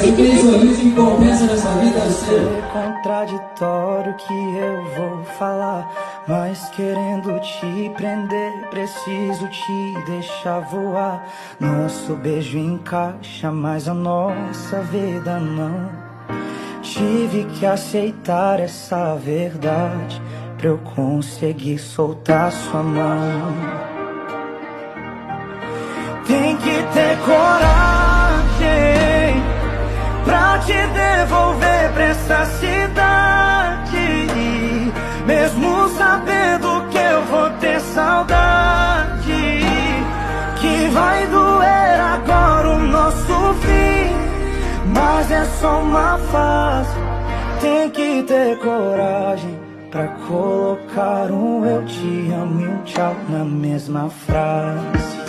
Você tem sorriso que compensa nessa vida ser contraditório que eu vou falar, mas querendo te prender, preciso te deixar voar. Nosso beijo encaixa, mas a nossa vida não. Tive que aceitar essa verdade pra eu conseguir soltar sua mão. Tem que ter coragem pra te devolver pra essa cidade, mesmo sabendo que eu vou ter saudade, que vai doer agora o nosso fim, mas é só uma fase. Tem que ter coragem pra colocar um eu te amo e um tchau na mesma frase.